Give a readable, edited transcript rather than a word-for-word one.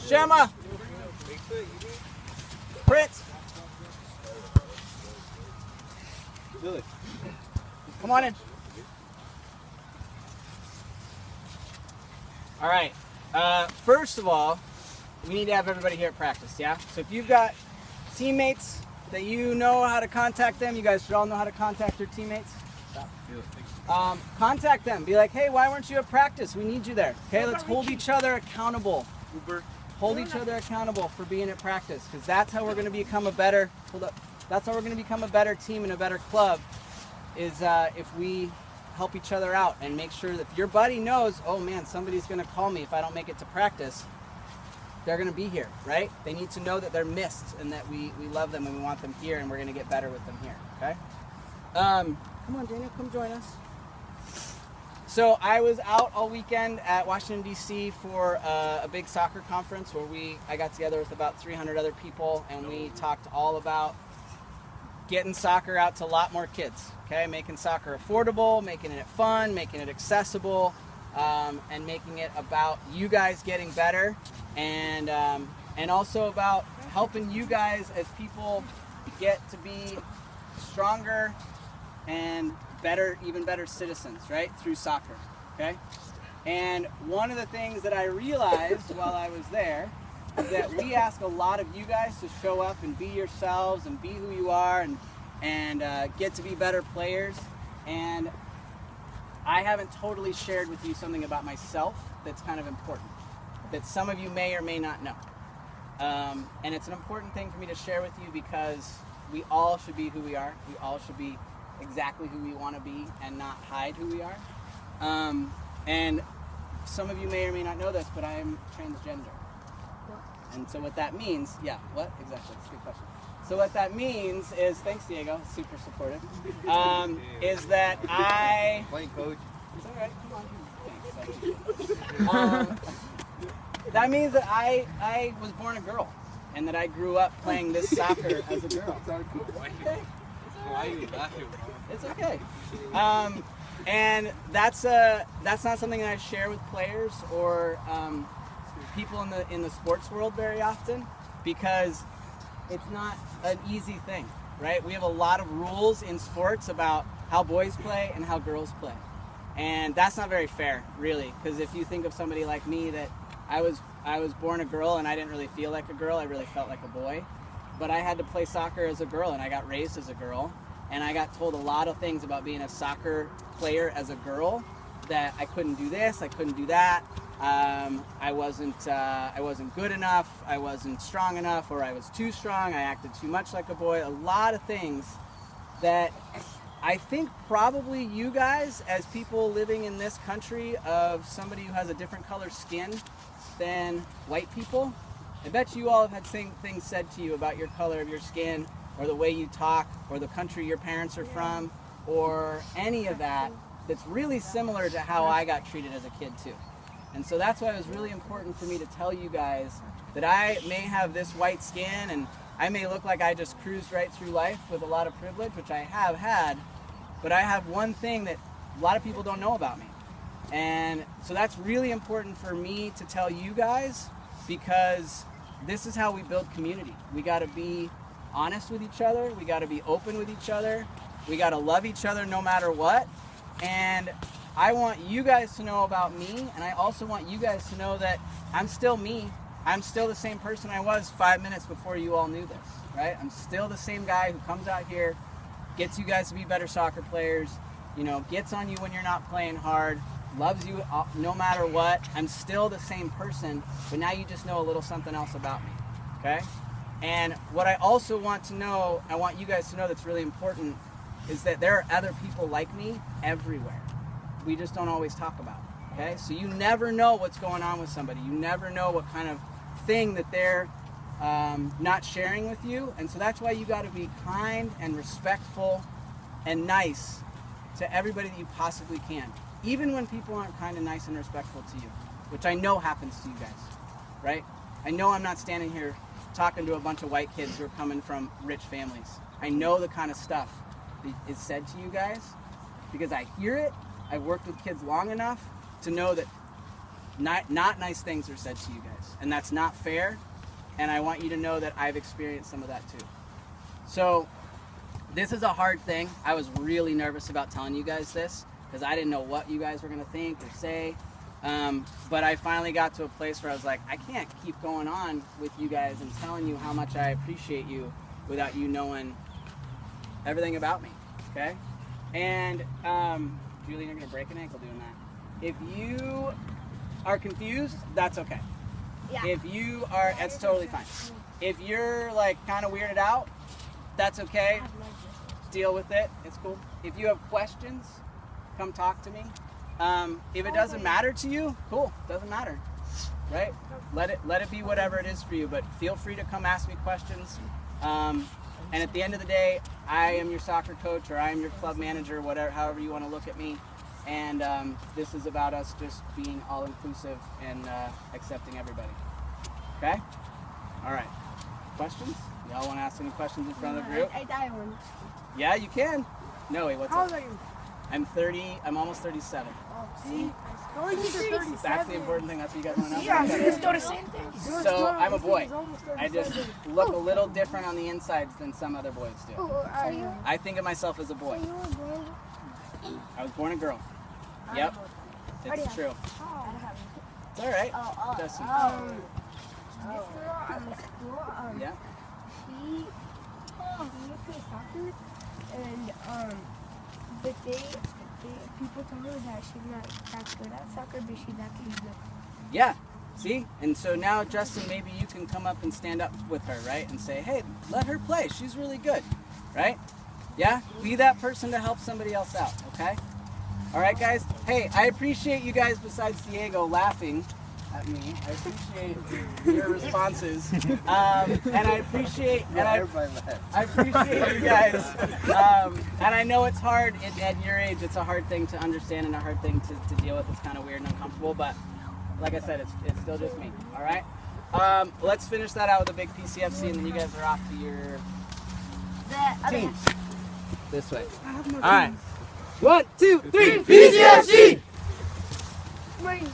Shema. Fritz. Come on in. All right. First of all, we need to have everybody here at practice, yeah? So if you've got teammates that you know how to contact them, you guys should all know how to contact your teammates. Contact them. Be like, hey, why weren't you at practice? We need you there. Okay, let's hold each other accountable. Hold each other accountable for being at practice, because that's how we're going to become a better. That's how we're going to become a better team and a better club. Is if we help each other out and make sure that if your buddy knows, oh man, somebody's going to call me if I don't make it to practice. They're going to be here, right? They need to know that they're missed and that we love them and we want them here and we're going to get better with them here, okay? Come on, Daniel, come join us. So I was out all weekend at Washington, D.C. for a big soccer conference where I got together with about 300 other people and we talked all about getting soccer out to a lot more kids, okay? Making soccer affordable, making it fun, making it accessible, and making it about you guys getting better and also about helping you guys as people get to be stronger and better, even better citizens, right? Through soccer, okay? And one of the things that I realized while I was there is that we ask a lot of you guys to show up and be yourselves and be who you are and get to be better players. And I haven't totally shared with you something about myself that's kind of important, that some of you may or may not know. And it's an important thing for me to share with you because we all should be who we are. We all should be exactly who we want to be and not hide who we are. And some of you may or may not know this, but I am transgender. And so what that means, yeah, what? Exactly, that's a good question. So what that means is, thanks Diego, super supportive, is that I... Playing coach. It's all right, come on. Thanks. That means that I was born a girl, and that I grew up playing this soccer as a girl. Okay. Why are you laughing? It's okay. And that's not something that I share with players or people in the sports world very often, because it's not an easy thing, right? We have a lot of rules in sports about how boys play and how girls play, and that's not very fair, really. Because if you think of somebody like me, that I was born a girl and I didn't really feel like a girl. I really felt like a boy. But I had to play soccer as a girl, and I got raised as a girl, and I got told a lot of things about being a soccer player as a girl, that I couldn't do this, I couldn't do that, I wasn't good enough, I wasn't strong enough, or I was too strong, I acted too much like a boy. A lot of things that I think probably you guys, as people living in this country of somebody who has a different color skin than white people, I bet you all have had things said to you about your color of your skin, or the way you talk, or the country your parents are from, or any of that, that's really similar to how I got treated as a kid too. And so that's why it was really important for me to tell you guys that I may have this white skin, and I may look like I just cruised right through life with a lot of privilege, which I have had, but I have one thing that a lot of people don't know about me. And so that's really important for me to tell you guys, because this is how we build community. We got to be honest with each other. We got to be open with each other. We got to love each other no matter what. And I want you guys to know about me, and I also want you guys to know that I'm still me. I'm still the same person I was 5 minutes before you all knew this, right? I'm still the same guy who comes out here, gets you guys to be better soccer players, gets on you when you're not playing hard, loves you no matter what. I'm still the same person, but now you just know a little something else about me, okay? And what I also want to know, I want you guys to know that's really important, is that there are other people like me everywhere. We just don't always talk about it, okay? So you never know what's going on with somebody. You never know what kind of thing that they're not sharing with you. And so that's why you got to be kind and respectful and nice to everybody that you possibly can, even when people aren't kind and nice and respectful to you, which I know happens to you guys, right? I know I'm not standing here talking to a bunch of white kids who are coming from rich families. I know the kind of stuff that is said to you guys because I hear it. I've worked with kids long enough to know that not nice things are said to you guys, and that's not fair. And I want you to know that I've experienced some of that too. So this is a hard thing. I was really nervous about telling you guys this because I didn't know what you guys were going to think or say. But I finally got to a place where I was like, I can't keep going on with you guys and telling you how much I appreciate you without you knowing everything about me, okay? And Julian, you're going to break an ankle doing that. If you are confused, that's okay. Yeah. If you are, that's totally fine. If you're like kind of weirded out, that's okay. Deal with it. It's cool. If you have questions, come talk to me. If it doesn't matter to you, cool. Doesn't matter, right? Let it be whatever it is for you. But feel free to come ask me questions. And at the end of the day, I am your soccer coach, or I am your club manager, whatever, however you want to look at me. And this is about us just being all inclusive and accepting everybody. Okay? All right. Questions? Y'all want to ask any questions in front of the group? I die one. Yeah, you can. No, wait, what's How old up? are you? I'm 30. I'm almost 37. Oh, see? Going to 37. That's the important thing. That's what you guys want to know? Yeah, Okay. let's do the same thing. So I'm a boy. I just look a little different on the insides than some other boys do. Who are you? I think of myself as a boy. You were born. I was born a girl. Yep, it's true. It's all right. Justin. This girl at my school, Yeah. she plays soccer, and but people told her that she's not that good at soccer, but she's actually good. Yeah. See? And so now, Justin, maybe you can come up and stand up with her, right? And say, hey, let her play. She's really good, right? Yeah? Be that person to help somebody else out, okay? All right, guys? Hey, I appreciate you guys, besides Diego, laughing at me. I appreciate your responses. And I appreciate you guys. And I know it's hard at your age. It's a hard thing to understand and a hard thing to deal with. It's kind of weird and uncomfortable, but like I said, it's still just me. All right? Let's finish that out with a big PCFC, and then you guys are off to your teams. This way. All right. 1, 2, 3, PCFC! Wait.